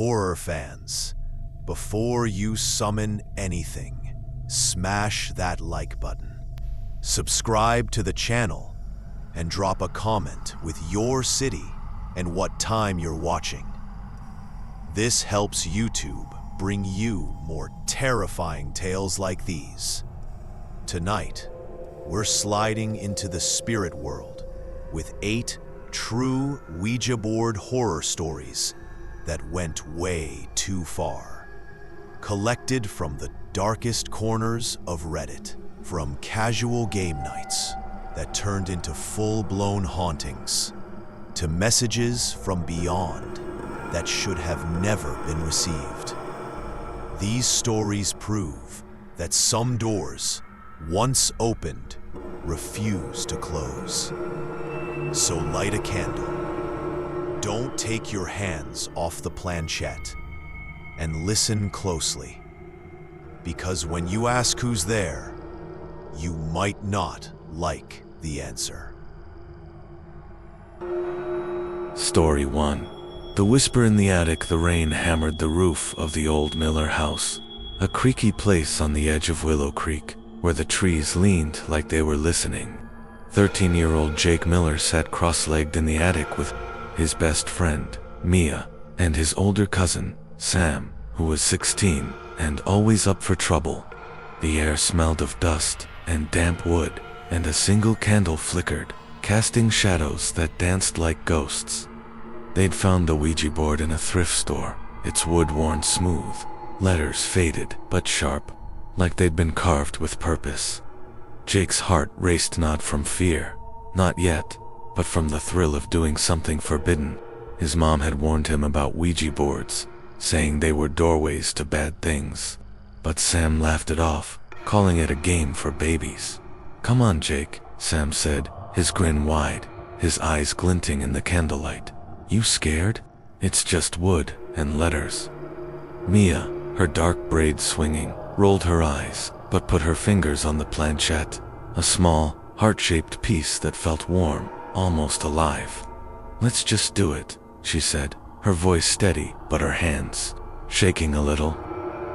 horror fans, before you summon anything, smash that like button. Subscribe to the channel and drop a comment with your city and what time you're watching. This helps YouTube bring you more terrifying tales like these. Tonight, we're sliding into the spirit world with 8 true Ouija board horror stories that went way too far. Collected from the darkest corners of Reddit, from casual game nights that turned into full-blown hauntings, to messages from beyond that should have never been received. These stories prove that some doors, once opened, refuse to close. So light a candle. Don't take your hands off the planchette and listen closely. Because when you ask who's there, you might not like the answer. Story 1. The whisper in the attic. The rain hammered the roof of the old Miller house, a creaky place on the edge of Willow Creek, where the trees leaned like they were listening. 13-year-old Jake Miller sat cross-legged in the attic with his best friend, Mia, and his older cousin, Sam, who was 16 and always up for trouble. The air smelled of dust and damp wood, and a single candle flickered, casting shadows that danced like ghosts. They'd found the Ouija board in a thrift store, its wood worn smooth, letters faded but sharp, like they'd been carved with purpose. Jake's heart raced not from fear, not yet, but from the thrill of doing something forbidden. His mom had warned him about Ouija boards, saying they were doorways to bad things. But Sam laughed it off, calling it a game for babies. "Come on, Jake," Sam said, his grin wide, his eyes glinting in the candlelight. "You scared? It's just wood and letters." Mia, her dark braids swinging, rolled her eyes, but put her fingers on the planchette, a small, heart-shaped piece that felt warm, almost alive. "Let's just do it," she said, her voice steady but her hands shaking a little.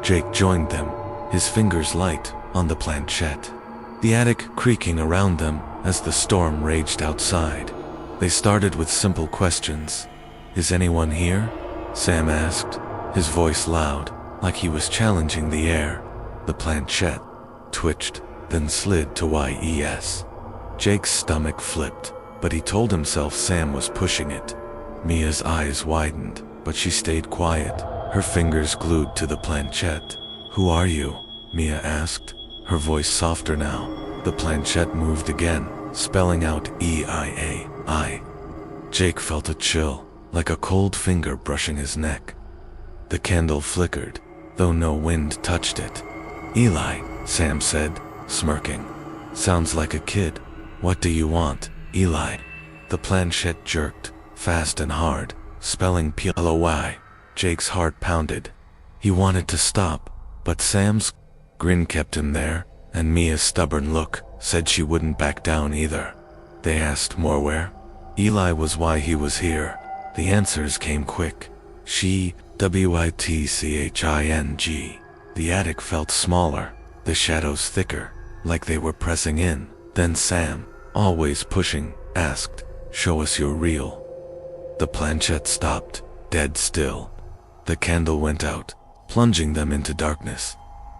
Jake joined them, his fingers light on the planchette, the attic creaking around them as the storm raged outside. They started with simple questions. "Is anyone here?" Sam asked, his voice loud, like he was challenging the air. The planchette twitched, then slid to yes. Jake's stomach flipped, but he told himself Sam was pushing it. Mia's eyes widened, but she stayed quiet, her fingers glued to the planchette. "Who are you?" Mia asked, her voice softer now. The planchette moved again, spelling out EIA. Jake felt a chill, like a cold finger brushing his neck. The candle flickered, though no wind touched it. "Eli," Sam said, smirking. "Sounds like a kid. What do you want, Eli?" The planchette jerked, fast and hard, spelling PLOY. Jake's heart pounded. He wanted to stop, but Sam's grin kept him there, and Mia's stubborn look said she wouldn't back down either. They asked more where. Eli was why he was here. The answers came quick. She, WITCHING. The attic felt smaller, the shadows thicker, like they were pressing in. Then Sam, always pushing, asked, "Show us you're real." The planchette stopped, dead still. The candle went out, plunging them into darkness.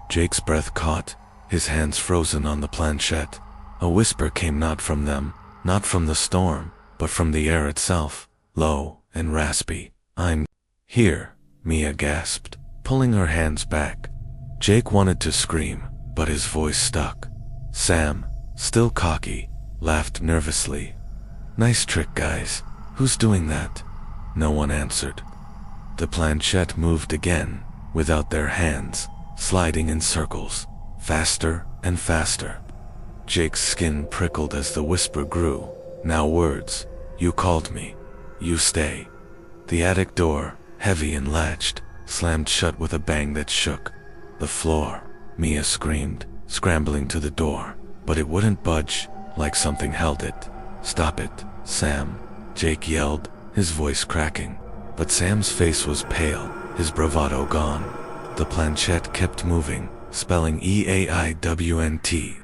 Jake's breath caught, his hands frozen on the planchette. A whisper came not from them, not from the storm, but from the air itself, low and raspy. "I'm here," Mia gasped, pulling her hands back. Jake wanted to scream, but his voice stuck. Sam, still cocky, laughed nervously. "Nice trick, guys. Who's doing that?" No one answered. The planchette moved again, without their hands, sliding in circles, faster and faster. Jake's skin prickled as the whisper grew. Now words. "You called me. You stay." The attic door, heavy and latched, slammed shut with a bang that shook the floor. Mia screamed, scrambling to the door, but it wouldn't budge, like something held it. "Stop it, Sam," Jake yelled, his voice cracking. But Sam's face was pale, his bravado gone. The planchette kept moving, spelling EAIWNT.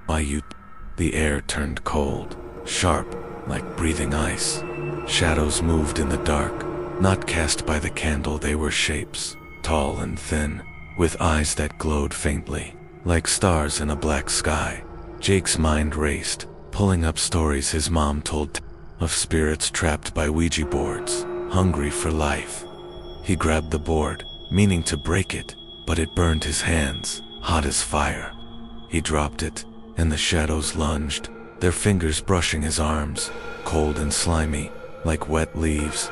The air turned cold, sharp, like breathing ice. Shadows moved in the dark, not cast by the candle. They were shapes, tall and thin, with eyes that glowed faintly, like stars in a black sky. Jake's mind raced, pulling up stories his mom told of spirits trapped by Ouija boards, hungry for life. He grabbed the board, meaning to break it, but it burned his hands, hot as fire. He dropped it, and the shadows lunged, their fingers brushing his arms, cold and slimy, like wet leaves.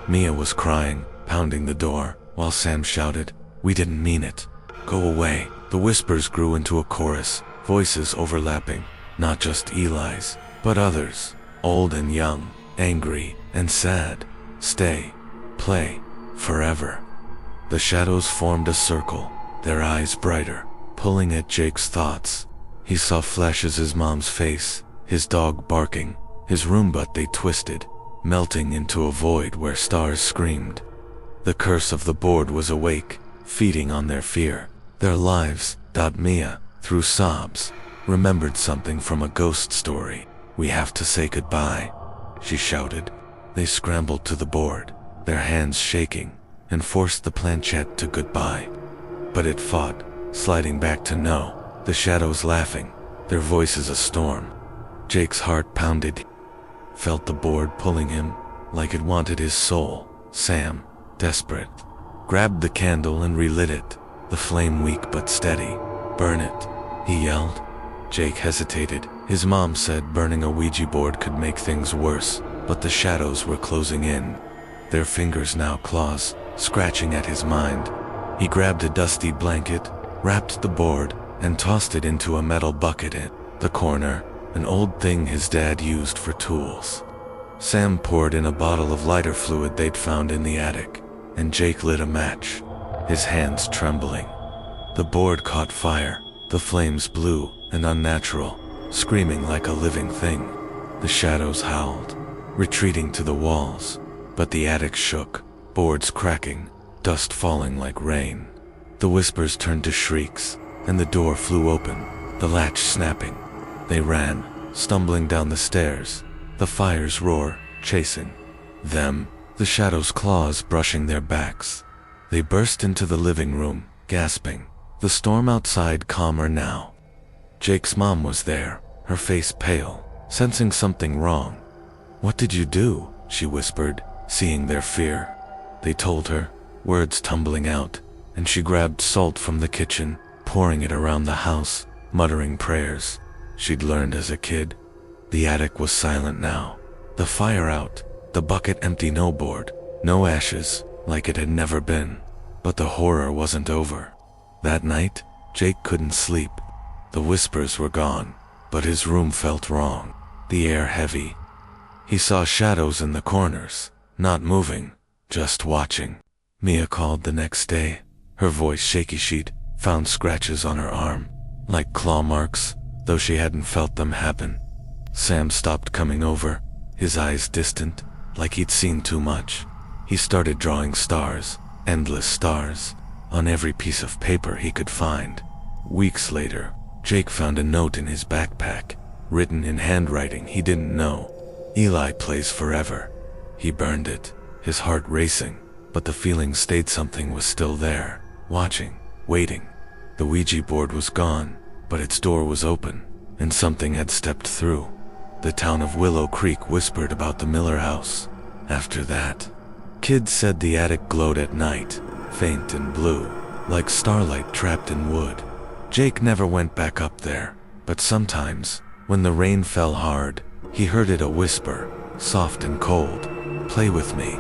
Mia was crying, pounding the door, while Sam shouted, "We didn't mean it. Go away." The whispers grew into a chorus, voices overlapping, not just Eli's, but others, old and young, angry and sad. Stay, play, forever. The shadows formed a circle, their eyes brighter, pulling at Jake's thoughts. He saw flashes his mom's face, his dog barking, his Roomba they twisted, melting into a void where stars screamed. The curse of the board was awake, feeding on their fear, their lives. Mia, through sobs, remembered something from a ghost story. "We have to say goodbye," she shouted. They scrambled to the board, their hands shaking, and forced the planchette to goodbye. But it fought, sliding back to no, the shadows laughing, their voices a storm. Jake's heart pounded, felt the board pulling him, like it wanted his soul. Sam, desperate, grabbed the candle and relit it, the flame weak but steady. "Burn it," he yelled. Jake hesitated. His mom said burning a Ouija board could make things worse, but the shadows were closing in, their fingers now claws, scratching at his mind. He grabbed a dusty blanket, wrapped the board, and tossed it into a metal bucket in the corner, an old thing his dad used for tools. Sam poured in a bottle of lighter fluid they'd found in the attic, and Jake lit a match, his hands trembling. The board caught fire, the flames blue and unnatural, screaming like a living thing. The shadows howled, retreating to the walls, but the attic shook, boards cracking, dust falling like rain. The whispers turned to shrieks, and the door flew open, the latch snapping. They ran, stumbling down the stairs, the fire's roar chasing them, the shadows' claws brushing their backs. They burst into the living room, gasping, the storm outside calmer now. Jake's mom was there, her face pale, sensing something wrong. "What did you do?" she whispered, seeing their fear. They told her, words tumbling out, and she grabbed salt from the kitchen, pouring it around the house, muttering prayers she'd learned as a kid. The attic was silent now, the fire out, the bucket empty, no board, no ashes, like it had never been. But the horror wasn't over. That night, Jake couldn't sleep. The whispers were gone, but his room felt wrong, the air heavy. He saw shadows in the corners, not moving, just watching. Mia called the next day, her voice shaky. She'd found scratches on her arm, like claw marks, though she hadn't felt them happen. Sam stopped coming over, his eyes distant, like he'd seen too much. He started drawing stars, endless stars, on every piece of paper he could find. Weeks later, Jake found a note in his backpack, written in handwriting he didn't know. "Eli plays forever." He burned it, his heart racing, but the feeling stayed. Something was still there, watching, waiting. The Ouija board was gone, but its door was open, and something had stepped through. The town of Willow Creek whispered about the Miller house. After that, kids said the attic glowed at night, faint and blue, like starlight trapped in wood. Jake never went back up there, but sometimes, when the rain fell hard, he heard it a whisper, soft and cold, "Play with me."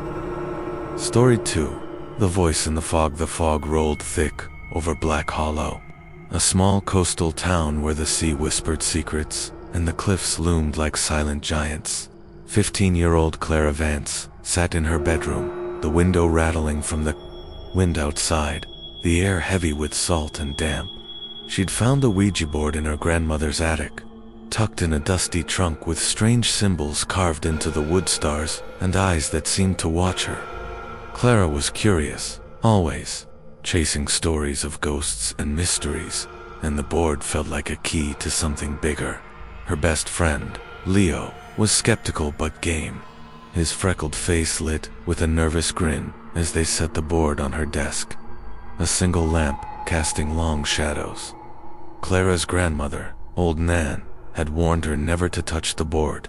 Story 2. The Voice in the Fog. The fog rolled thick over Black Hollow, a small coastal town where the sea whispered secrets, and the cliffs loomed like silent giants. 15-year-old Clara Vance sat in her bedroom, the window rattling from the wind outside, the air heavy with salt and damp. She'd found a Ouija board in her grandmother's attic, tucked in a dusty trunk with strange symbols carved into the wood stars and eyes that seemed to watch her. Clara was curious, always chasing stories of ghosts and mysteries, and the board felt like a key to something bigger. Her best friend, Leo, was skeptical but game, his freckled face lit with a nervous grin as they set the board on her desk, a single lamp casting long shadows. Clara's grandmother, Old Nan, had warned her never to touch the board.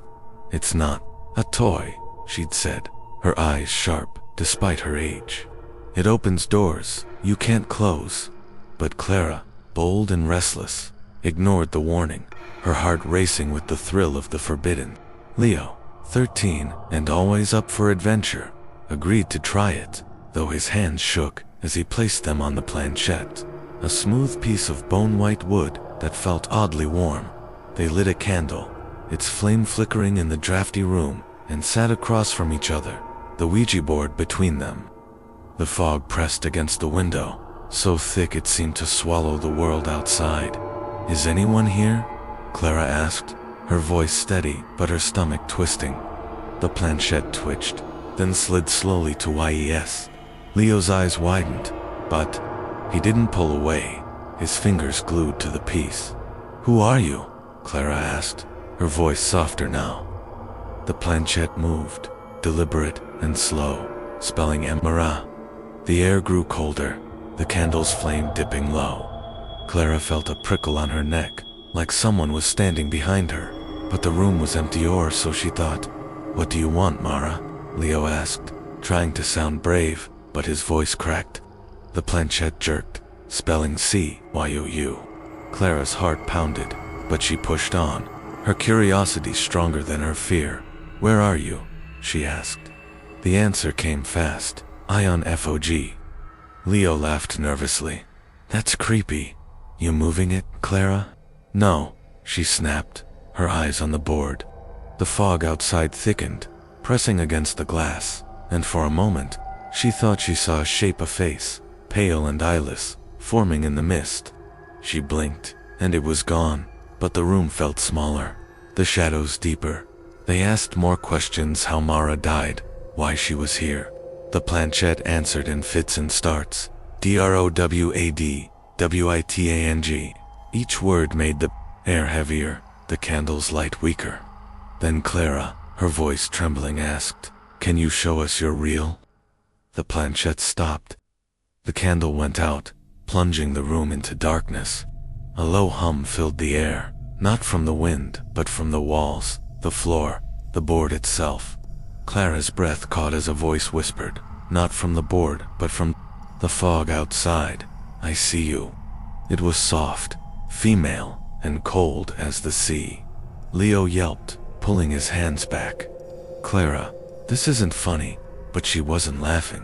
"It's not a toy," she'd said, her eyes sharp despite her age. "It opens doors you can't close." But Clara, bold and restless, ignored the warning, her heart racing with the thrill of the forbidden. Leo, 13 and always up for adventure, agreed to try it, though his hands shook as he placed them on the planchette, a smooth piece of bone-white wood that felt oddly warm. They lit a candle, its flame flickering in the drafty room, and sat across from each other, the Ouija board between them. The fog pressed against the window, so thick it seemed to swallow the world outside. "Is anyone here?" Clara asked, her voice steady but her stomach twisting. The planchette twitched, then slid slowly to yes. Leo's eyes widened, but he didn't pull away, his fingers glued to the piece. "Who are you?" Clara asked, her voice softer now. The planchette moved, deliberate and slow, spelling Emara. The air grew colder, the candle's flame dipping low. Clara felt a prickle on her neck, like someone was standing behind her, but the room was empty, or so she thought. "What do you want, Mara?" Leo asked, trying to sound brave, but his voice cracked. The planchette jerked, spelling CYOU. Clara's heart pounded, but she pushed on, her curiosity stronger than her fear. "Where are you?" she asked. The answer came fast. "Ion FOG." Leo laughed nervously. "That's creepy. You moving it, Clara?" "No," she snapped, her eyes on the board. The fog outside thickened, pressing against the glass, and for a moment, she thought she saw a shape, a face, pale and eyeless, forming in the mist. She blinked, and it was gone, but the room felt smaller, the shadows deeper. They asked more questions: how Mara died, why she was here. The planchette answered in fits and starts. DROWAD, WITANG. Each word made the air heavier, the candle's light weaker. Then Clara, her voice trembling, asked, "Can you show us you're real?" The planchette stopped. The candle went out, plunging the room into darkness. A low hum filled the air, not from the wind, but from the walls, the floor, the board itself. Clara's breath caught as a voice whispered, not from the board, but from the fog outside, "I see you." It was soft, female, and cold as the sea. Leo yelped, pulling his hands back. "Clara, this isn't funny," but she wasn't laughing.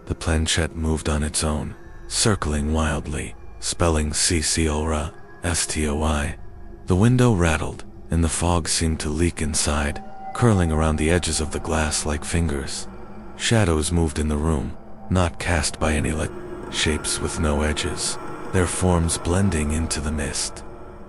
The planchette moved on its own, circling wildly, spelling CCORA, STOI. The window rattled, and the fog seemed to leak inside, curling around the edges of the glass like fingers. Shadows moved in the room, not cast by any shapes with no edges, their forms blending into the mist.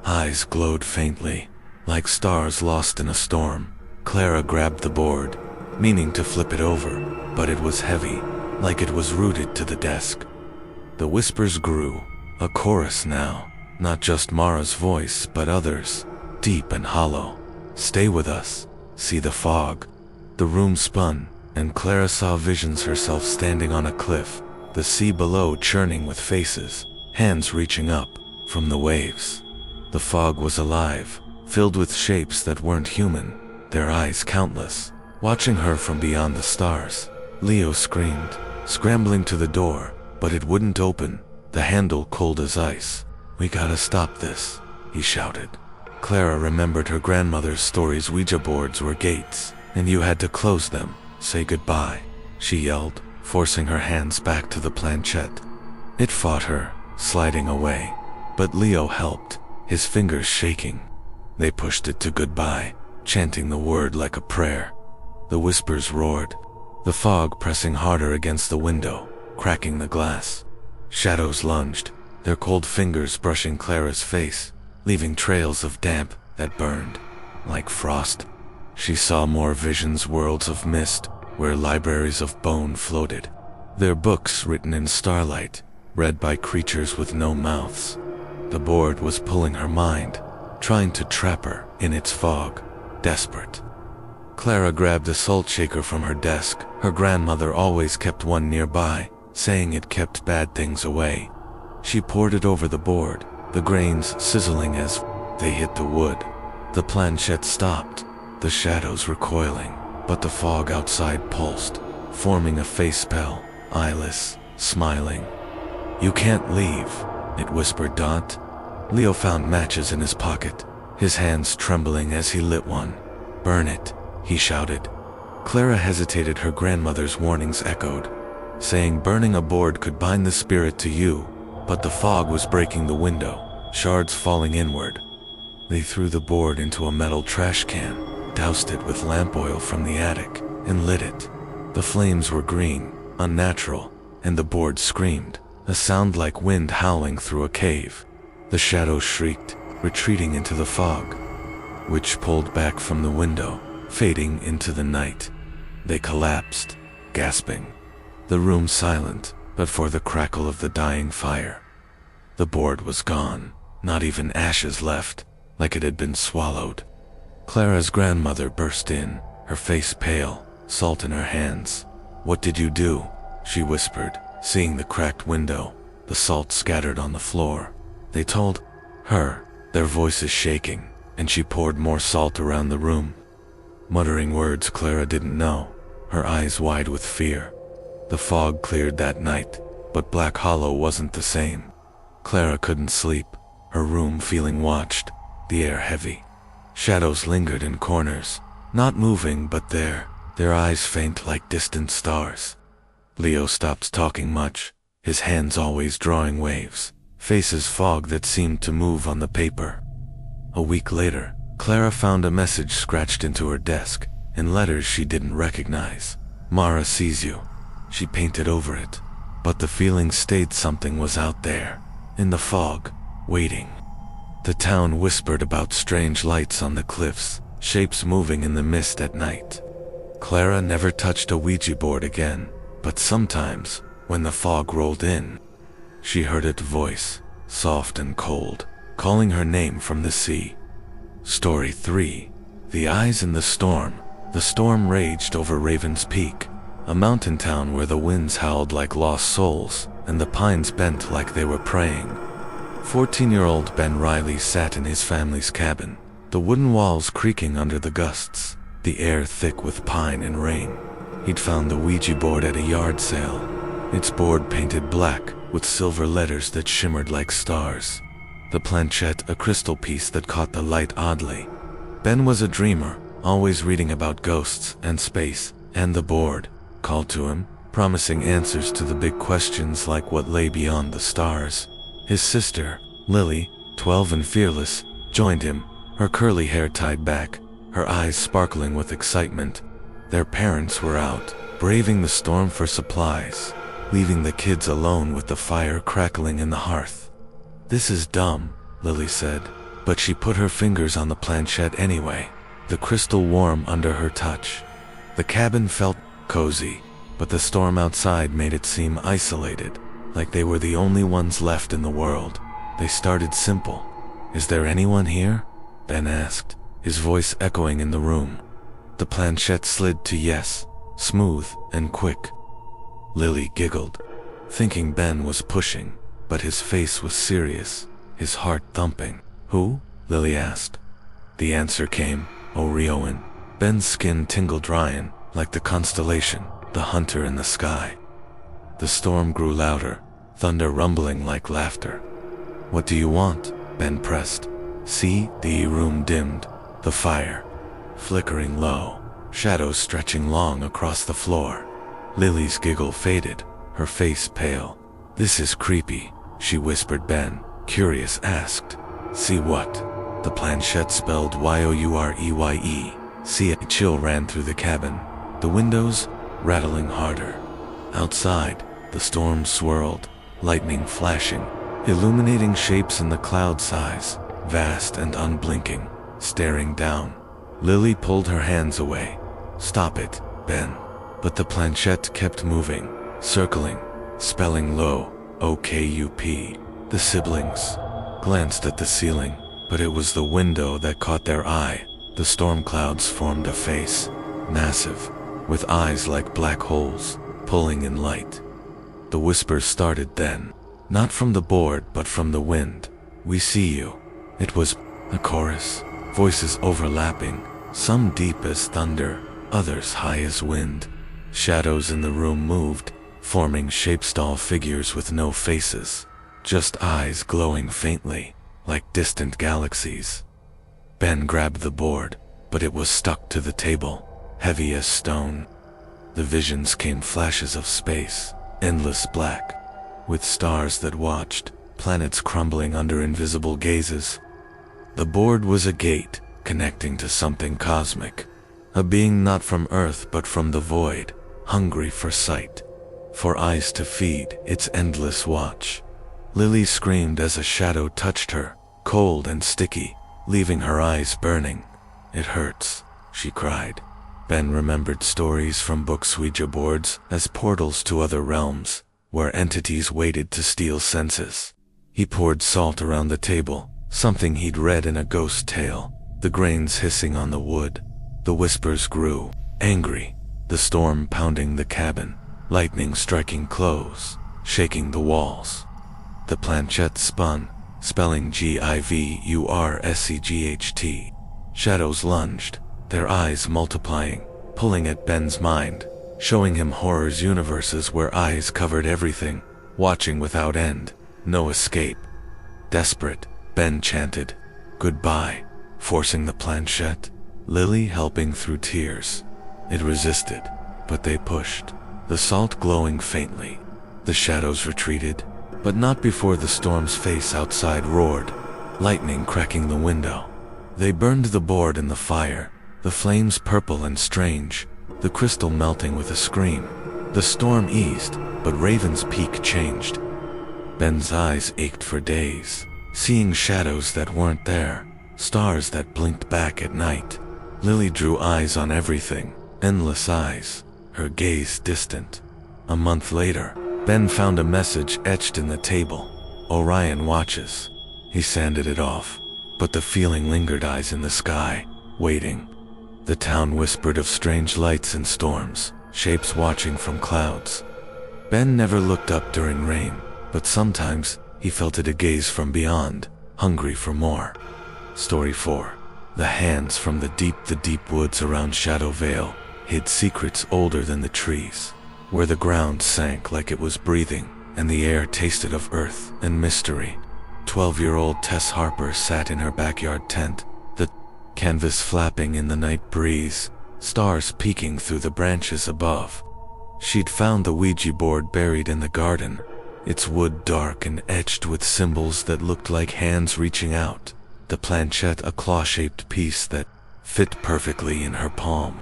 Eyes glowed faintly, like stars lost in a storm. Clara grabbed the board, meaning to flip it over, but it was heavy, like it was rooted to the desk. The whispers grew, a chorus now, not just Mara's voice, but others, deep and hollow. "Stay with us. See the fog." The room spun, and Clara saw visions, herself standing on a cliff, the sea below churning with faces, hands reaching up from the waves. The fog was alive, filled with shapes that weren't human, their eyes countless, watching her from beyond the stars. Leo screamed, scrambling to the door, but it wouldn't open, the handle cold as ice. "We gotta stop this," he shouted. Clara remembered her grandmother's stories. Ouija boards were gates, and you had to close them, say goodbye, she yelled, forcing her hands back to the planchette. It fought her, sliding away, but Leo helped, his fingers shaking. They pushed it to goodbye, chanting the word like a prayer. The whispers roared, the fog pressing harder against the window, cracking the glass. Shadows lunged, their cold fingers brushing Clara's face, leaving trails of damp that burned like frost. She saw more visions, worlds of mist, where libraries of bone floated. They're books written in starlight, read by creatures with no mouths. The board was pulling her mind, trying to trap her in its fog, desperate. Clara grabbed a salt shaker from her desk. Her grandmother always kept one nearby, saying it kept bad things away. She poured it over the board, the grains sizzling as they hit the wood. The planchette stopped, the shadows recoiling, but the fog outside pulsed, forming a face spell, eyeless, smiling. "You can't leave," it whispered Dot. Leo found matches in his pocket, his hands trembling as he lit one. "Burn it," he shouted. Clara hesitated. Her grandmother's warnings echoed, saying burning a board could bind the spirit to you, but the fog was breaking the window, shards falling inward. They threw the board into a metal trash can, doused it with lamp oil from the attic, and lit it. The flames were green, unnatural, and the board screamed, a sound like wind howling through a cave. The shadows shrieked, retreating into the fog, which pulled back from the window, fading into the night. They collapsed, gasping. The room silent, but for the crackle of the dying fire. The board was gone, not even ashes left, like it had been swallowed. Clara's grandmother burst in, her face pale, salt in her hands. "What did you do?" she whispered, seeing the cracked window, the salt scattered on the floor. They told her, their voices shaking, and she poured more salt around the room. Muttering words Clara didn't know, her eyes wide with fear. The fog cleared that night, but Black Hollow wasn't the same. Clara couldn't sleep, her room feeling watched, the air heavy. Shadows lingered in corners, not moving but there, their eyes faint like distant stars. Leo stopped talking much, his hands always drawing waves, faces fog that seemed to move on the paper. A week later, Clara found a message scratched into her desk, in letters she didn't recognize. "Mara sees you." She painted over it, but the feeling stayed. Something was out there, in the fog, waiting. The town whispered about strange lights on the cliffs, shapes moving in the mist at night. Clara never touched a Ouija board again, but sometimes, when the fog rolled in, she heard its voice, soft and cold, calling her name from the sea. Story 3. The Eyes in the Storm. The storm raged over Raven's Peak, a mountain town where the winds howled like lost souls, and the pines bent like they were praying. 14-year-old Ben Riley sat in his family's cabin, the wooden walls creaking under the gusts, the air thick with pine and rain. He'd found the Ouija board at a yard sale, its board painted black with silver letters that shimmered like stars. The planchette a crystal piece that caught the light oddly. Ben was a dreamer, always reading about ghosts and space, and the board called to him, promising answers to the big questions like what lay beyond the stars. His sister, Lily, 12 and fearless, joined him, her curly hair tied back, her eyes sparkling with excitement. Their parents were out, braving the storm for supplies, leaving the kids alone with the fire crackling in the hearth. "This is dumb," Lily said, but she put her fingers on the planchette anyway, the crystal warm under her touch. The cabin felt cozy, but the storm outside made it seem isolated, like they were the only ones left in the world. They started simple. "Is there anyone here?" Ben asked, his voice echoing in the room. The planchette slid to yes, smooth and quick. Lily giggled, thinking Ben was pushing, but his face was serious, his heart thumping. "Who?" Lily asked. The answer came, Orioin. Ben's skin tingled Ryan, like the constellation, the hunter in the sky. The storm grew louder, thunder rumbling like laughter. "What do you want?" Ben pressed. See, the room dimmed, the fire flickering low, shadows stretching long across the floor. Lily's giggle faded, her face pale. "This is creepy," she whispered. Ben, curious, asked, "See what?" The planchette spelled Youreye. See, a chill ran through the cabin, the windows rattling harder. Outside, the storm swirled, lightning flashing, illuminating shapes in the cloud size, vast and unblinking, staring down. Lily pulled her hands away. "Stop it, Ben." But the planchette kept moving, circling, spelling low, O-K-U-P. The siblings glanced at the ceiling, but it was the window that caught their eye. The storm clouds formed a face, massive, with eyes like black holes, pulling in light. The whispers started then, not from the board but from the wind. "We see you." It was a chorus, voices overlapping, some deep as thunder, others high as wind. Shadows in the room moved, forming shape-stall figures with no faces, just eyes glowing faintly, like distant galaxies. Ben grabbed the board, but it was stuck to the table, heavy as stone. The visions came flashes of space, endless black, with stars that watched, planets crumbling under invisible gazes. The board was a gate connecting to something cosmic, a being not from Earth but from the void, hungry for sight, for eyes to feed its endless watch. Lily screamed as a shadow touched her, cold and sticky, leaving her eyes burning. "It hurts," she cried. Ben remembered stories from books, Ouija boards, as portals to other realms, where entities waited to steal senses. He poured salt around the table, something he'd read in a ghost tale, the grains hissing on the wood. The whispers grew, angry, the storm pounding the cabin, lightning striking clothes, shaking the walls. The planchette spun, spelling G-I-V-U-R-S-E-G-H-T. Shadows lunged, their eyes multiplying, pulling at Ben's mind, showing him horror's universes where eyes covered everything, watching without end, no escape. Desperate, Ben chanted, "Goodbye," forcing the planchette, Lily helping through tears. It resisted, but they pushed, the salt glowing faintly. The shadows retreated, but not before the storm's face outside roared, lightning cracking the window. They burned the board in the fire, the flames purple and strange, the crystal melting with a scream. The storm eased, but Raven's Peak changed. Ben's eyes ached for days, seeing shadows that weren't there, stars that blinked back at night. Lily drew eyes on everything, endless eyes, her gaze distant. A month later, Ben found a message etched in the table. "Orion watches." He sanded it off, but the feeling lingered, eyes in the sky, waiting. The town whispered of strange lights and storms, shapes watching from clouds. Ben never looked up during rain, but sometimes he felt it, a gaze from beyond, hungry for more. Story 4. The hands from the deep woods around Shadow Vale hid secrets older than the trees, where the ground sank like it was breathing, and the air tasted of earth and mystery. 12-year-old Tess Harper sat in her backyard tent, the canvas flapping in the night breeze, stars peeking through the branches above. She'd found the Ouija board buried in the garden, its wood dark and etched with symbols that looked like hands reaching out, the planchette a claw-shaped piece that fit perfectly in her palm.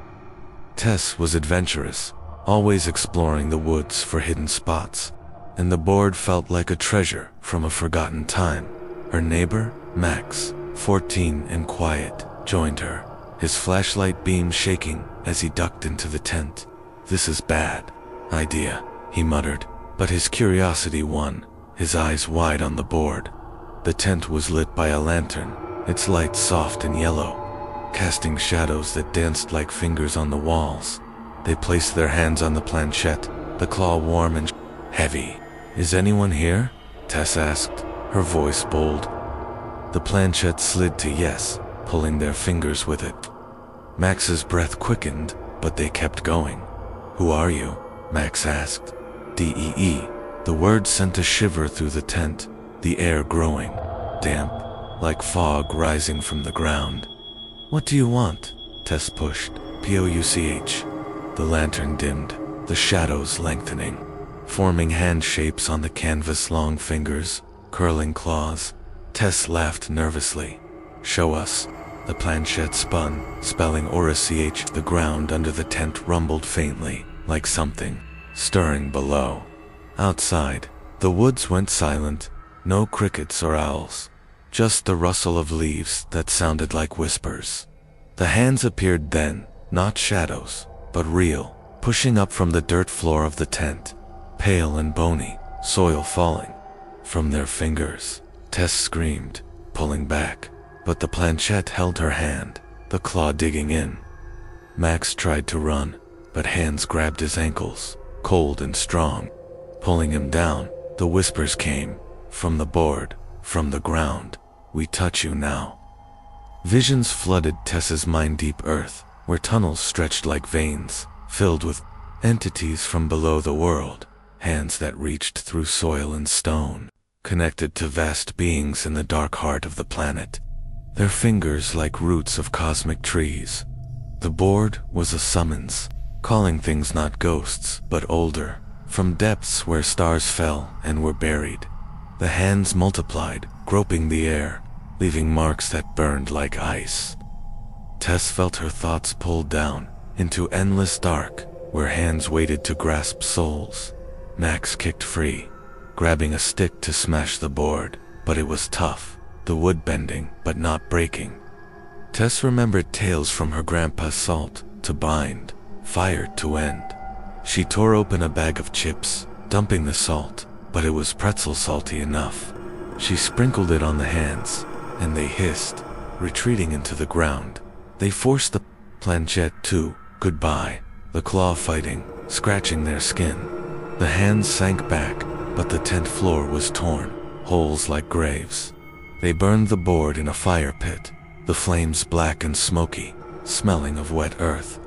Tess was adventurous, always exploring the woods for hidden spots, and the board felt like a treasure from a forgotten time. Her neighbor, Max, 14 and quiet, joined her, his flashlight beam shaking as he ducked into the tent. "This is bad idea," he muttered, but his curiosity won, his eyes wide on the board. The tent was lit by a lantern, its light soft and yellow, casting shadows that danced like fingers on the walls. They placed their hands on the planchette, the claw warm and heavy. "Is anyone here?" Tess asked, her voice bold. The planchette slid to yes, pulling their fingers with it. Max's breath quickened, but they kept going. "Who are you?" Max asked. "DEE." The word sent a shiver through the tent, the air growing, damp, like fog rising from the ground. "What do you want?" Tess pushed. "POUCH." The lantern dimmed, the shadows lengthening, forming hand shapes on the canvas, long fingers, curling claws. Tess laughed nervously. "Show us." The planchette spun, spelling Ourach. The ground under the tent rumbled faintly, like something stirring below. Outside, the woods went silent, no crickets or owls, just the rustle of leaves that sounded like whispers. The hands appeared then, not shadows, but real, pushing up from the dirt floor of the tent. pale and bony, soil falling from their fingers. Tess screamed, pulling back, but the planchette held her hand, the claw digging in. Max tried to run, but hands grabbed his ankles, cold and strong. Pulling him down, the whispers came, from the board, from the ground. "We touch you now." Visions flooded Tess's mind-deep earth, where tunnels stretched like veins, filled with entities from below the world, hands that reached through soil and stone, connected to vast beings in the dark heart of the planet, their fingers like roots of cosmic trees. The board was a summons, calling things not ghosts, but older, from depths where stars fell and were buried. The hands multiplied, groping the air, leaving marks that burned like ice. Tess felt her thoughts pulled down into endless dark, where hands waited to grasp souls. Max kicked free, grabbing a stick to smash the board, but it was tough, the wood bending but not breaking. Tess remembered tales from her grandpa's salt to bind, fire to end. She tore open a bag of chips, dumping the salt, but it was pretzel salty enough. She sprinkled it on the hands, and they hissed, retreating into the ground. They forced the planchette to goodbye, the claw fighting, scratching their skin. The hands sank back, but the tent floor was torn, holes like graves. They burned the board in a fire pit, the flames black and smoky, smelling of wet earth.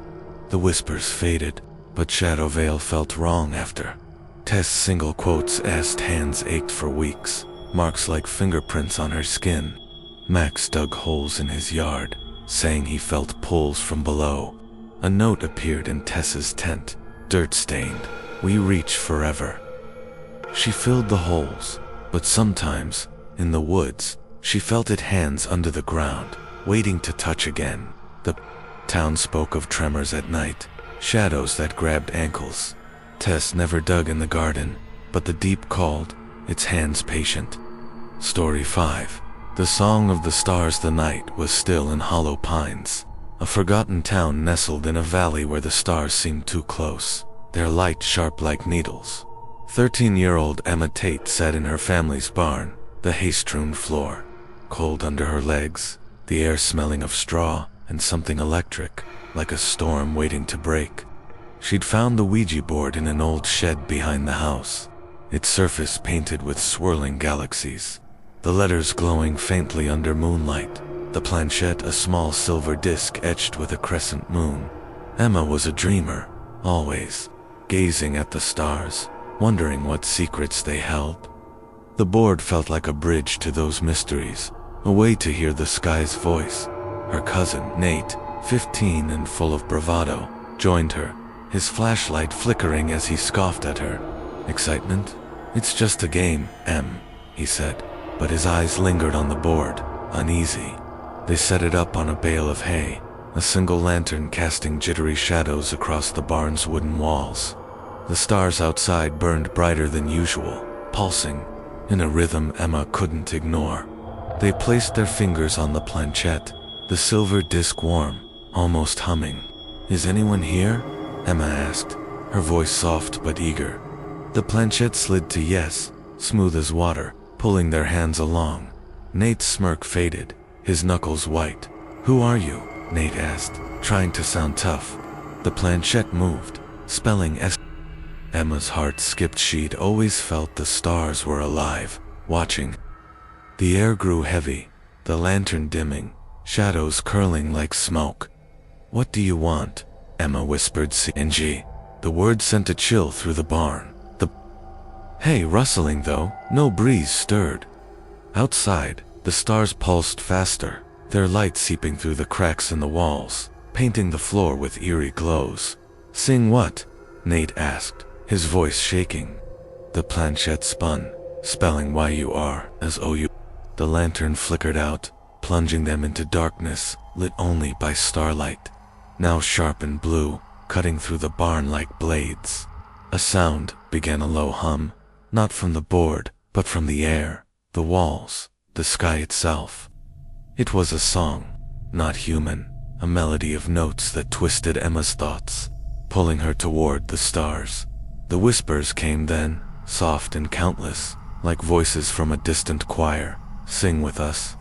The whispers faded, but Shadow Veil felt wrong after. Tess' single quotes-est hands ached for weeks, marks like fingerprints on her skin. Max dug holes in his yard, saying he felt pulls from below. A note appeared in Tess's tent, dirt-stained, "We reach forever." She filled the holes, but sometimes, in the woods, she felt it hands under the ground, waiting to touch again. The town spoke of tremors at night, shadows that grabbed ankles. Tess never dug in the garden, but the deep called, its hands patient. Story 5. The Song of the Stars. The night was still in hollow pines, a forgotten town nestled in a valley where the stars seemed too close, their light sharp like needles. 13-year-old Emma Tate sat in her family's barn, the hay-strewn floor, cold under her legs, the air smelling of straw and something electric, like a storm waiting to break. She'd found the Ouija board in an old shed behind the house, its surface painted with swirling galaxies, the letters glowing faintly under moonlight, the planchette a small silver disc etched with a crescent moon. Emma was a dreamer, always, gazing at the stars, wondering what secrets they held. The board felt like a bridge to those mysteries, a way to hear the sky's voice. Her cousin, Nate, 15 and full of bravado, joined her, his flashlight flickering as he scoffed at her. "Excitement? It's just a game, Em," he said, but his eyes lingered on the board, uneasy. They set it up on a bale of hay, a single lantern casting jittery shadows across the barn's wooden walls. The stars outside burned brighter than usual, pulsing, in a rhythm Emma couldn't ignore. They placed their fingers on the planchette, the silver disc warm, almost humming. "Is anyone here?" Emma asked, her voice soft but eager. The planchette slid to yes, smooth as water, pulling their hands along. Nate's smirk faded, his knuckles white. "Who are you?" Nate asked, trying to sound tough. The planchette moved, spelling S. Emma's heart skipped. She'd always felt the stars were alive, watching. The air grew heavy, the lantern dimming, shadows curling like smoke. "What do you want?" Emma whispered. "CNG." The word sent a chill through the barn. The hay rustling though, no breeze stirred. Outside, the stars pulsed faster, their light seeping through the cracks in the walls, painting the floor with eerie glows. "Sing what?" Nate asked, his voice shaking. The planchette spun, spelling YUR as OU. The lantern flickered out, plunging them into darkness, lit only by starlight, now sharp and blue, cutting through the barn like blades. A sound began, a low hum, not from the board, but from the air, the walls, the sky itself. It was a song, not human, a melody of notes that twisted Emma's thoughts, pulling her toward the stars. The whispers came then, soft and countless, like voices from a distant choir. Sing with us.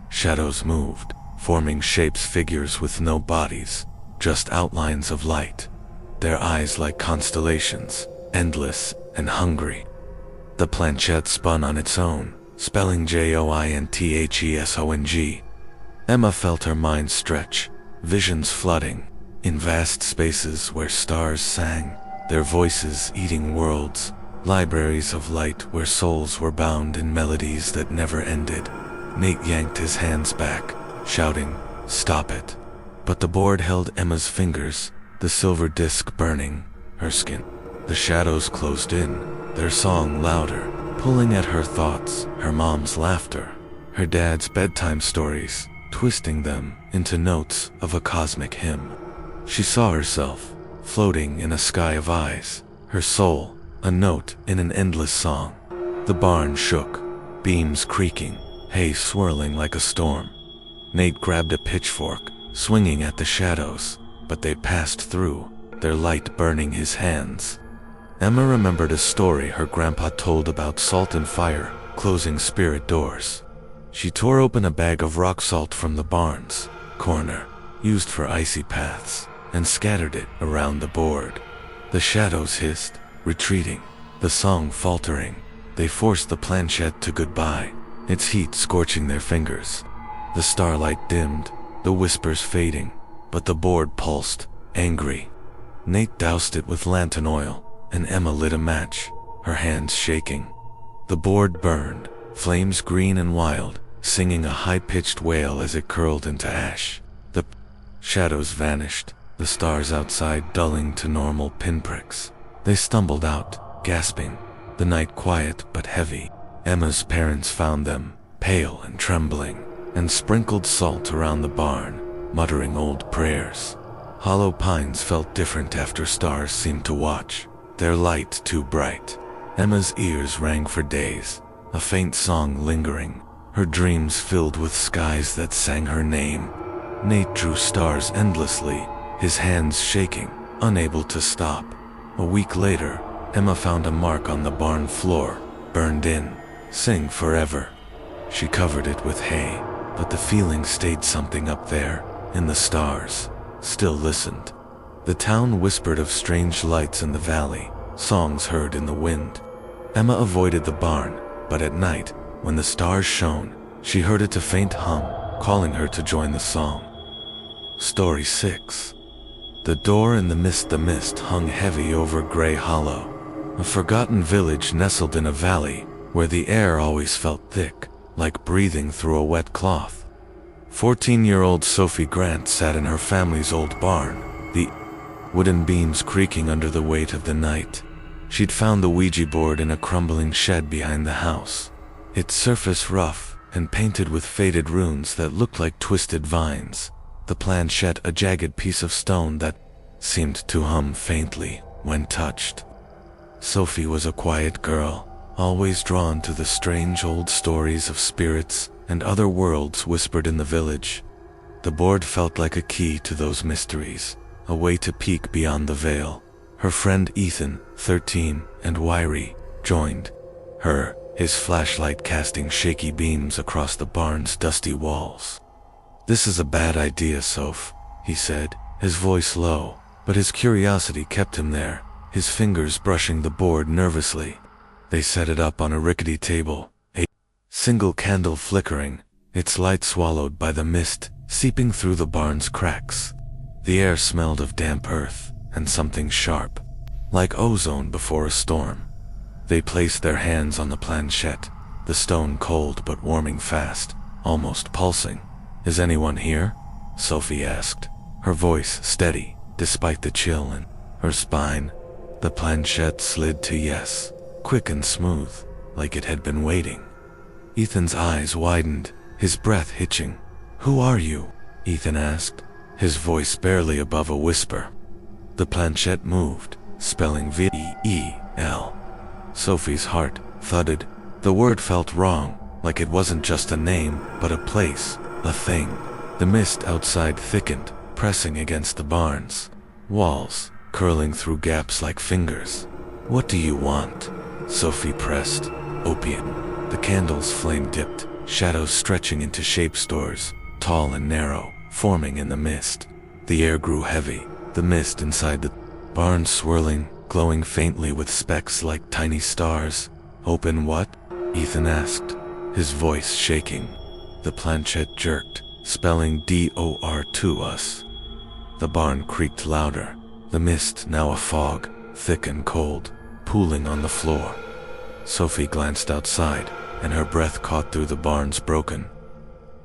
Shadows moved, forming shapes, figures with no bodies, just outlines of light. Their eyes like constellations, endless and hungry. The planchette spun on its own, spelling Jointhesong. Emma felt her mind stretch, visions flooding, in vast spaces where stars sang, their voices eating worlds, libraries of light where souls were bound in melodies that never ended. Nate yanked his hands back, shouting, "Stop it." But the board held Emma's fingers, the silver disc burning her skin. The shadows closed in, their song louder, pulling at her thoughts, her mom's laughter, her dad's bedtime stories, twisting them into notes of a cosmic hymn. She saw herself, floating in a sky of eyes, her soul, a note in an endless song. The barn shook, beams creaking, hay swirling like a storm. Nate grabbed a pitchfork, swinging at the shadows, but they passed through, their light burning his hands. Emma remembered a story her grandpa told about salt and fire closing spirit doors. She tore open a bag of rock salt from the barn's corner, used for icy paths, and scattered it around the board. The shadows hissed, retreating, the song faltering. They forced the planchette to goodbye, its heat scorching their fingers. The starlight dimmed, the whispers fading, but the board pulsed, angry. Nate doused it with lantern oil, and Emma lit a match, her hands shaking. The board burned, flames green and wild, singing a high-pitched wail as it curled into ash. The shadows vanished, the stars outside dulling to normal pinpricks. They stumbled out, gasping, the night quiet but heavy. Emma's parents found them, pale and trembling, and sprinkled salt around the barn, muttering old prayers. Hollow pines felt different after stars seemed to watch, their light too bright. Emma's ears rang for days, a faint song lingering, her dreams filled with skies that sang her name. Nate drew stars endlessly, his hands shaking, unable to stop. A week later, Emma found a mark on the barn floor, burned in, "Sing forever." She covered it with hay, but the feeling stayed something up there, in the stars, still listened. The town whispered of strange lights in the valley, songs heard in the wind. Emma avoided the barn, but at night, when the stars shone, she heard it a faint hum, calling her to join the song. Story 6. The door in the mist hung heavy over Grey Hollow, a forgotten village nestled in a valley where the air always felt thick, like breathing through a wet cloth. 14-year-old Sophie Grant sat in her family's old barn, the wooden beams creaking under the weight of the night. She'd found the Ouija board in a crumbling shed behind the house, its surface rough and painted with faded runes that looked like twisted vines, the planchette a jagged piece of stone that seemed to hum faintly when touched. Sophie was a quiet girl, always drawn to the strange old stories of spirits and other worlds whispered in the village. The board felt like a key to those mysteries, a way to peek beyond the veil. Her friend Ethan, 13, and Eerie, joined her, his flashlight casting shaky beams across the barn's dusty walls. "This is a bad idea, Soph," he said, his voice low, but his curiosity kept him there, his fingers brushing the board nervously. They set it up on a rickety table, a single candle flickering, its light swallowed by the mist seeping through the barn's cracks. The air smelled of damp earth and something sharp, like ozone before a storm. They placed their hands on the planchette, the stone cold but warming fast, almost pulsing. "Is anyone here?" Sophie asked, her voice steady despite the chill in her spine. The planchette slid to yes, quick and smooth, like it had been waiting. Ethan's eyes widened, his breath hitching. "Who are you?" Ethan asked, his voice barely above a whisper. The planchette moved, spelling V-E-L. Sophie's heart thudded. The word felt wrong, like it wasn't just a name, but a place, a thing. The mist outside thickened, pressing against the barn's walls, curling through gaps like fingers. "What do you want?" Sophie pressed. "Opium." The candle's flame dipped, shadows stretching into shape stores, tall and narrow, forming in the mist. The air grew heavy, the mist inside the barn swirling, glowing faintly with specks like tiny stars. "Open what?" Ethan asked, his voice shaking. The planchette jerked, spelling DOR to us. The barn creaked louder, the mist now a fog, thick and cold, pooling on the floor. Sophie glanced outside, and her breath caught through the barn's broken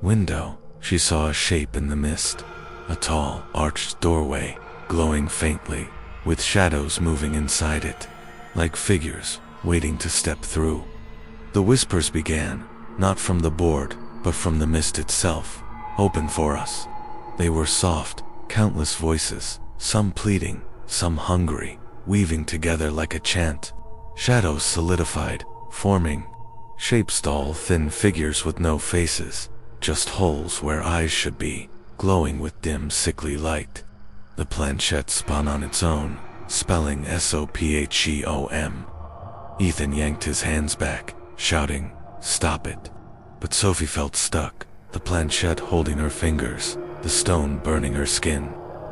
window. She saw a shape in the mist, a tall, arched doorway, glowing faintly, with shadows moving inside it, like figures waiting to step through. The whispers began, not from the board, but from the mist itself. "Open for us." They were soft, countless voices, some pleading, some hungry, weaving together like a chant. Shadows solidified, forming shapes, tall, thin figures with no faces, just holes where eyes should be, glowing with dim, sickly light. The planchette spun on its own, spelling SOPHEOM. Ethan yanked his hands back, shouting, "Stop it." But Sophie felt stuck, the planchette holding her fingers, the stone burning her skin.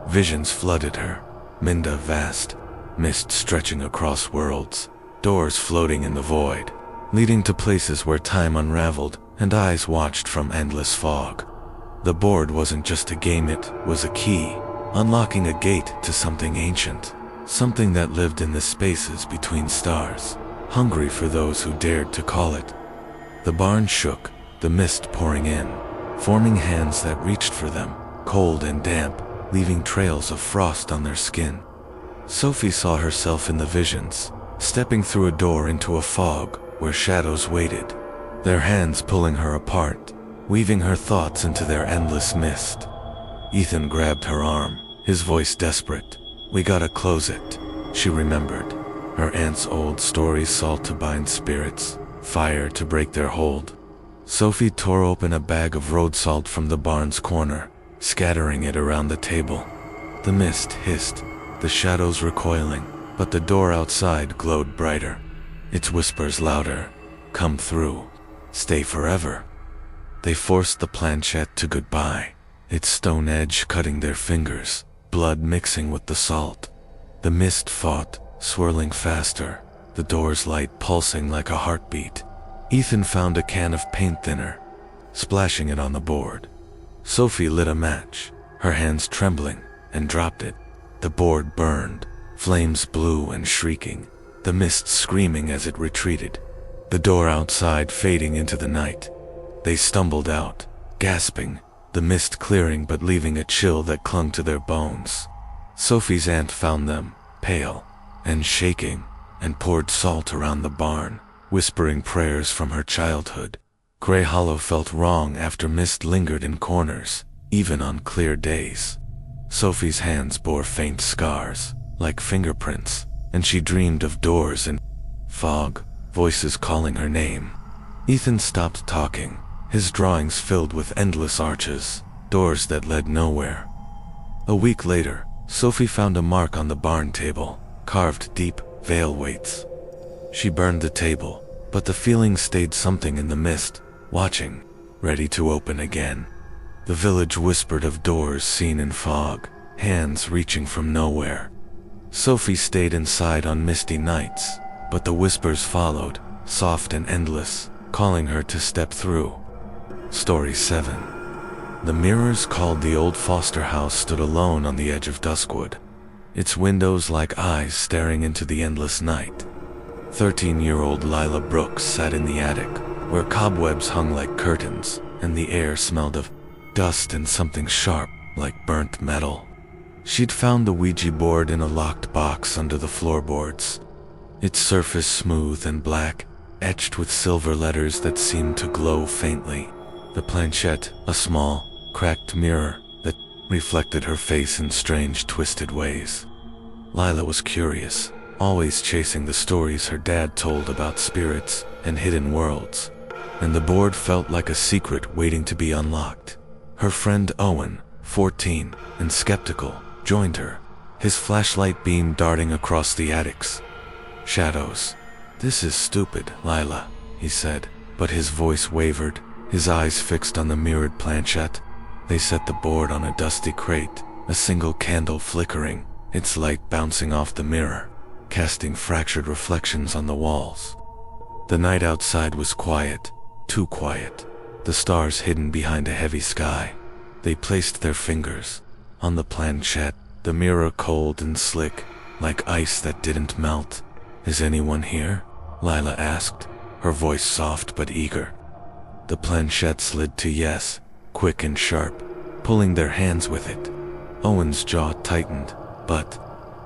Visions flooded her. Minda vast, mist stretching across worlds, doors floating in the void, leading to places where time unraveled and eyes watched from endless fog. The board wasn't just a game, it was a key, unlocking a gate to something ancient, something that lived in the spaces between stars, hungry for those who dared to call it. The barn shook, the mist pouring in, forming hands that reached for them, cold and damp, leaving trails of frost on their skin. Sophie saw herself in the visions, stepping through a door into a fog where shadows waited, their hands pulling her apart, weaving her thoughts into their endless mist. Ethan grabbed her arm, his voice desperate. "We gotta close it," she remembered. Her aunt's old stories, salt to bind spirits, fire to break their hold. Sophie tore open a bag of road salt from the barn's corner, scattering it around the table. The mist hissed, the shadows recoiling, but the door outside glowed brighter, its whispers louder. "Come through. Stay forever." They forced the planchette to goodbye, its stone edge cutting their fingers, blood mixing with the salt. The mist fought, swirling faster, the door's light pulsing like a heartbeat. Ethan found a can of paint thinner, splashing it on the board. Sophie lit a match, her hands trembling, and dropped it. The board burned, flames blue and shrieking, the mist screaming as it retreated, the door outside fading into the night. They stumbled out, gasping, the mist clearing but leaving a chill that clung to their bones. Sophie's aunt found them, pale and shaking, and poured salt around the barn, whispering prayers from her childhood. Grey Hollow felt wrong after mist lingered in corners, even on clear days. Sophie's hands bore faint scars, like fingerprints, and she dreamed of doors and fog, voices calling her name. Ethan stopped talking, his drawings filled with endless arches, doors that led nowhere. A week later, Sophie found a mark on the barn table, carved deep, veil weights. She burned the table, but the feeling stayed, something in the mist, watching, ready to open again. The village whispered of doors seen in fog, hands reaching from nowhere. Sophie stayed inside on misty nights, but the whispers followed, soft and endless, calling her to step through. Story 7. The mirrors called the old foster house stood alone on the edge of Duskwood, its windows like eyes staring into the endless night. 13-year-old Lila Brooks sat in the attic, where cobwebs hung like curtains, and the air smelled of dust and something sharp, like burnt metal. She'd found the Ouija board in a locked box under the floorboards, its surface smooth and black, etched with silver letters that seemed to glow faintly. The planchette, a small, cracked mirror that reflected her face in strange, twisted ways. Lila was curious, always chasing the stories her dad told about spirits and hidden worlds, and the board felt like a secret waiting to be unlocked. Her friend Owen, 14, and skeptical, joined her, his flashlight beam darting across the attics. Shadows. This is stupid, Lila, he said, but his voice wavered, his eyes fixed on the mirrored planchette. They set the board on a dusty crate, a single candle flickering, its light bouncing off the mirror, casting fractured reflections on the walls. The night outside was quiet, too quiet, the stars hidden behind a heavy sky. They placed their fingers on the planchette, the mirror cold and slick, like ice that didn't melt. Is anyone here? Lila asked, her voice soft but eager. The planchette slid to yes, quick and sharp, pulling their hands with it. Owen's jaw tightened, but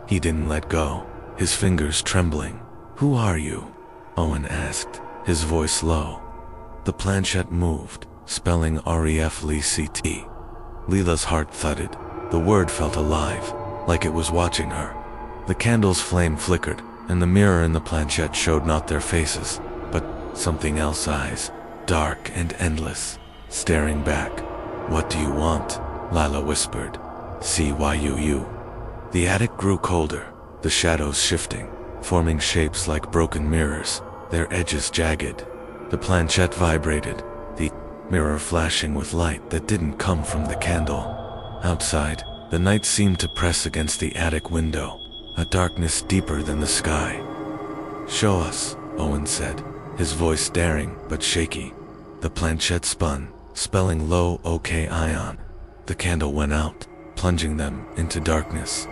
he didn't let go, his fingers trembling. Who are you? Owen asked, his voice low. The planchette moved, spelling REFLECT. Lila's heart thudded. The word felt alive, like it was watching her. The candle's flame flickered, and the mirror in the planchette showed not their faces, but something else, eyes, dark and endless, staring back. What do you want? Lila whispered. CYUU. The attic grew colder, the shadows shifting, forming shapes like broken mirrors, their edges jagged. The planchette vibrated, the mirror flashing with light that didn't come from the candle. Outside, the night seemed to press against the attic window, a darkness deeper than the sky. Show us, Owen said, his voice daring but shaky. The planchette spun, spelling low OK ion. The candle went out, plunging them into darkness.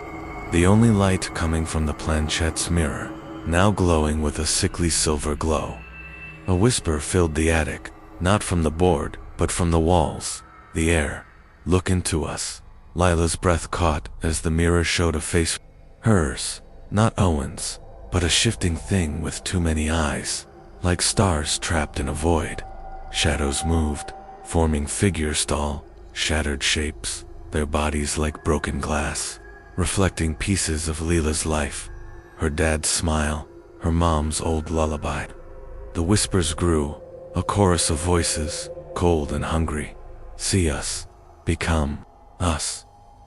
The only light coming from the planchette's mirror, now glowing with a sickly silver glow. A whisper filled the attic, not from the board, but from the walls, the air. Look into us. Lila's breath caught as the mirror showed a face. Hers, not Owen's, but a shifting thing with too many eyes, like stars trapped in a void. Shadows moved, forming figures tall, shattered shapes, their bodies like broken glass, reflecting pieces of Lila's life, her dad's smile, her mom's old lullaby. The whispers grew, a chorus of voices, cold and hungry. See us. Become us.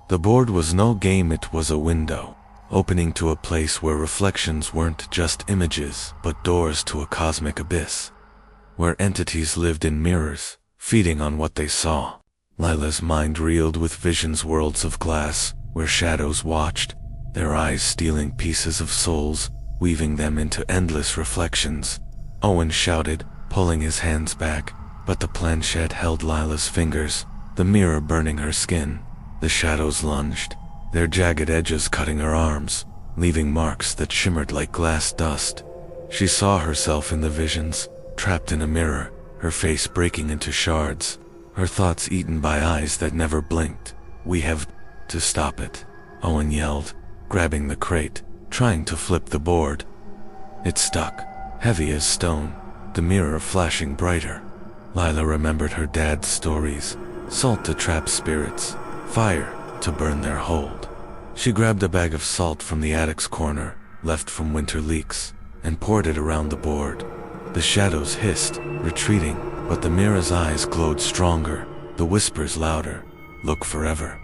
The board was no game, it was a window, opening to a place where reflections weren't just images, but doors to a cosmic abyss, where entities lived in mirrors, feeding on what they saw. Lila's mind reeled with visions, worlds of glass, where shadows watched, their eyes stealing pieces of souls, weaving them into endless reflections. Owen shouted, pulling his hands back, but the planchette held Lila's fingers, the mirror burning her skin. The shadows lunged, their jagged edges cutting her arms, leaving marks that shimmered like glass dust. She saw herself in the visions, trapped in a mirror, her face breaking into shards, her thoughts eaten by eyes that never blinked. We have to stop it, Owen yelled, grabbing the crate, trying to flip the board. It stuck, heavy as stone, the mirror flashing brighter. Lila remembered her dad's stories, salt to trap spirits, fire to burn their hold. She grabbed a bag of salt from the attic's corner, left from winter leaks, and poured it around the board. The shadows hissed, retreating, but the mirror's eyes glowed stronger, the whispers louder. Look forever.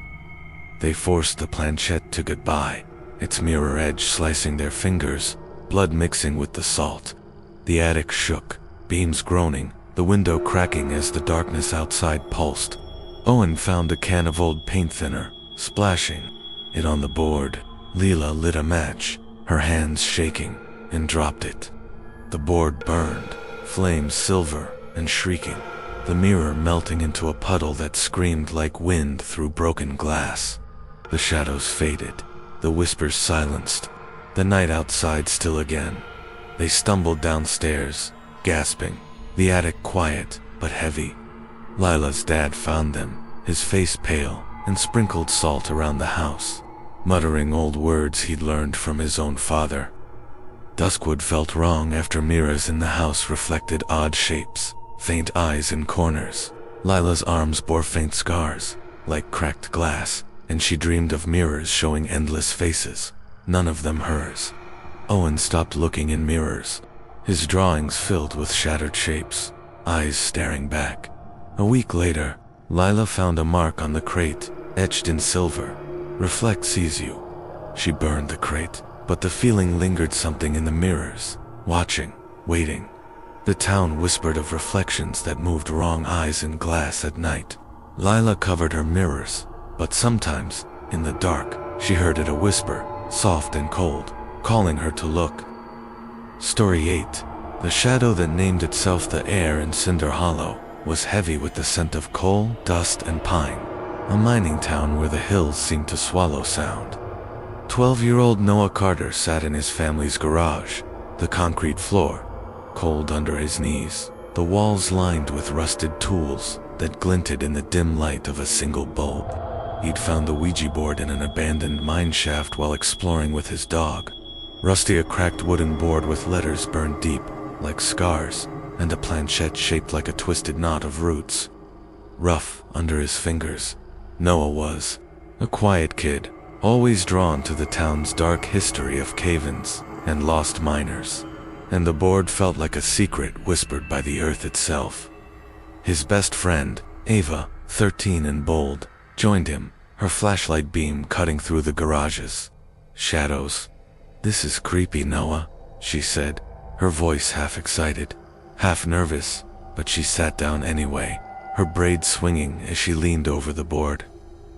They forced the planchette to goodbye, its mirror edge slicing their fingers, blood mixing with the salt. The attic shook, beams groaning, the window cracking as the darkness outside pulsed. Owen found a can of old paint thinner, splashing it on the board. Lila lit a match, her hands shaking, and dropped it. The board burned, flames silver and shrieking, the mirror melting into a puddle that screamed like wind through broken glass. The shadows faded, the whispers silenced, the night outside still again. They stumbled downstairs, gasping, the attic quiet but heavy. Lila's dad found them, his face pale, and sprinkled salt around the house, muttering old words he'd learned from his own father. Duskwood felt wrong after mirrors in the house reflected odd shapes, faint eyes in corners. Lila's arms bore faint scars, like cracked glass, and she dreamed of mirrors showing endless faces, none of them hers. Owen stopped looking in mirrors, his drawings filled with shattered shapes, eyes staring back. A week later, Lila found a mark on the crate, etched in silver. Reflect sees you. She burned the crate, but the feeling lingered, something in the mirrors, watching, waiting. The town whispered of reflections that moved, wrong eyes in glass at night. Lila covered her mirrors, but sometimes, in the dark, she heard it, a whisper, soft and cold, calling her to look. Story 8. The shadow that named itself the air in Cinder Hollow was heavy with the scent of coal, dust, and pine. A mining town where the hills seemed to swallow sound. 12-year-old Noah Carter sat in his family's garage, the concrete floor, cold under his knees, the walls lined with rusted tools that glinted in the dim light of a single bulb. He'd found the Ouija board in an abandoned mine shaft while exploring with his dog. Rusty, a cracked wooden board with letters burned deep, like scars, and a planchette shaped like a twisted knot of roots. Rough under his fingers, Noah was a quiet kid, always drawn to the town's dark history of cave-ins and lost miners, and the board felt like a secret whispered by the earth itself. His best friend, Ava, 13 and bold, joined him, her flashlight beam cutting through the garages. Shadows. "This is creepy, Noah," she said, her voice half excited, half nervous, but she sat down anyway, her braids swinging as she leaned over the board.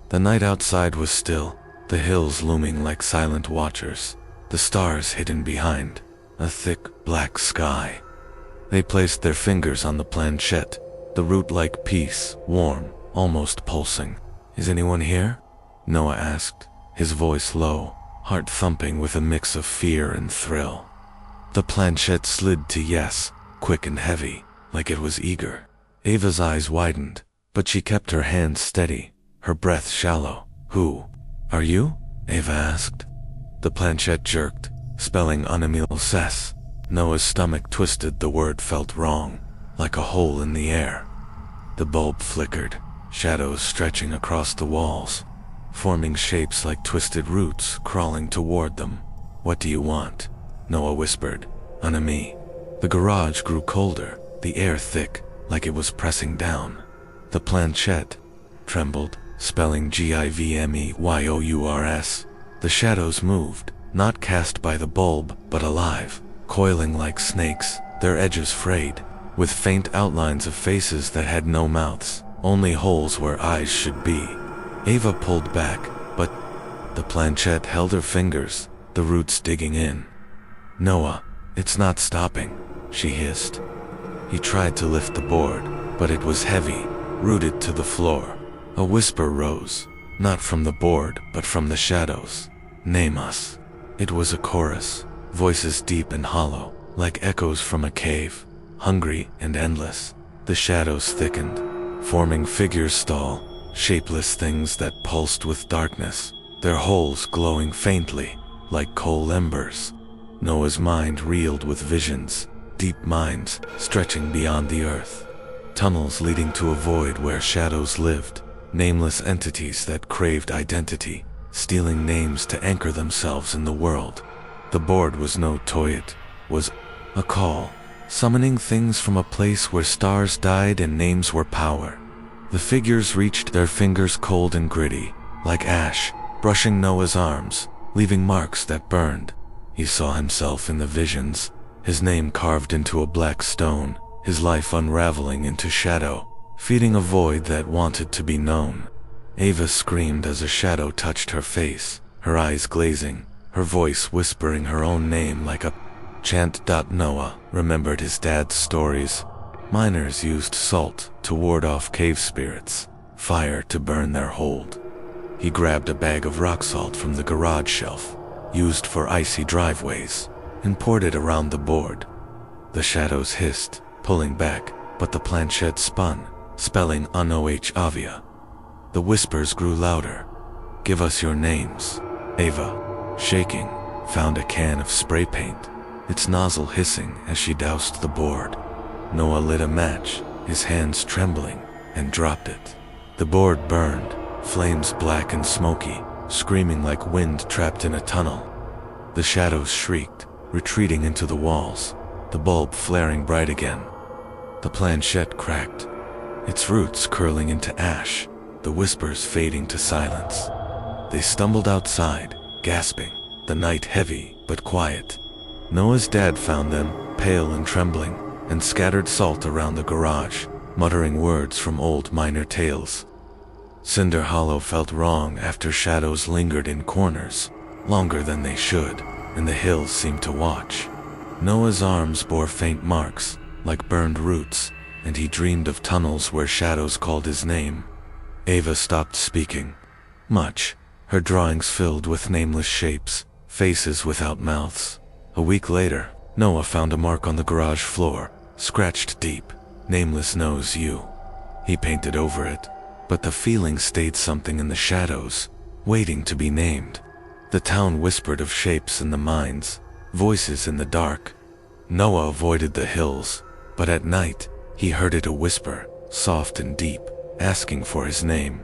The night outside was still, the hills looming like silent watchers, the stars hidden behind a thick, black sky. They placed their fingers on the planchette, the root-like piece, warm, almost pulsing. "Is anyone here?" Noah asked, his voice low, heart thumping with a mix of fear and thrill. The planchette slid to yes, quick and heavy, like it was eager. Ava's eyes widened, but she kept her hands steady, her breath shallow. "Who are you?" Ava asked. The planchette jerked, spelling Unamil Ses. Noah's stomach twisted, the word felt wrong, like a hole in the air. The bulb flickered, shadows stretching across the walls, forming shapes like twisted roots crawling toward them. "What do you want?" Noah whispered. "Unami." The garage grew colder, the air thick, like it was pressing down. The planchette trembled, spelling GIVMEYOURS. The shadows moved, not cast by the bulb, but alive, coiling like snakes, their edges frayed, with faint outlines of faces that had no mouths, only holes where eyes should be. Ava pulled back, but the planchette held her fingers, the roots digging in. "Noah, it's not stopping," she hissed. He tried to lift the board, but it was heavy, rooted to the floor. A whisper rose, not from the board, but from the shadows. "Name us." It was a chorus, voices deep and hollow, like echoes from a cave, hungry and endless. The shadows thickened, forming figures tall, shapeless things that pulsed with darkness, their holes glowing faintly, like coal embers. Noah's mind reeled with visions, deep mines stretching beyond the earth, tunnels leading to a void where shadows lived, nameless entities that craved identity, stealing names to anchor themselves in the world. The board was no toy, it was a call, summoning things from a place where stars died and names were power. The figures reached, their fingers cold and gritty, like ash, brushing Noah's arms, leaving marks that burned. He saw himself in the visions, his name carved into a black stone, his life unraveling into shadow, feeding a void that wanted to be known. Ava screamed as a shadow touched her face, her eyes glazing, her voice whispering her own name like a chant. Noah remembered his dad's stories. Miners used salt to ward off cave spirits, fire to burn their hold. He grabbed a bag of rock salt from the garage shelf, used for icy driveways, and poured it around the board. The shadows hissed, pulling back, but the planchette spun, spelling Unoh Avia. The whispers grew louder. "Give us your names." Ava, shaking, found a can of spray paint, its nozzle hissing as she doused the board. Noah lit a match, his hands trembling, and dropped it. The board burned, flames black and smoky, screaming like wind trapped in a tunnel. The shadows shrieked, retreating into the walls, the bulb flaring bright again. The planchette cracked, its roots curling into ash, the whispers fading to silence. They stumbled outside, gasping, the night heavy but quiet. Noah's dad found them, pale and trembling, and scattered salt around the garage, muttering words from old minor tales. Cinder Hollow felt wrong after shadows lingered in corners, longer than they should, and the hills seemed to watch. Noah's arms bore faint marks, like burned roots, and he dreamed of tunnels where shadows called his name. Ava stopped speaking. Much, her drawings filled with nameless shapes, faces without mouths. A week later, Noah found a mark on the garage floor, scratched deep. Nameless knows you. He painted over it, but the feeling stayed something in the shadows, waiting to be named. The town whispered of shapes in the mines, voices in the dark. Noah avoided the hills, but at night, he heard it a whisper, soft and deep, asking for his name.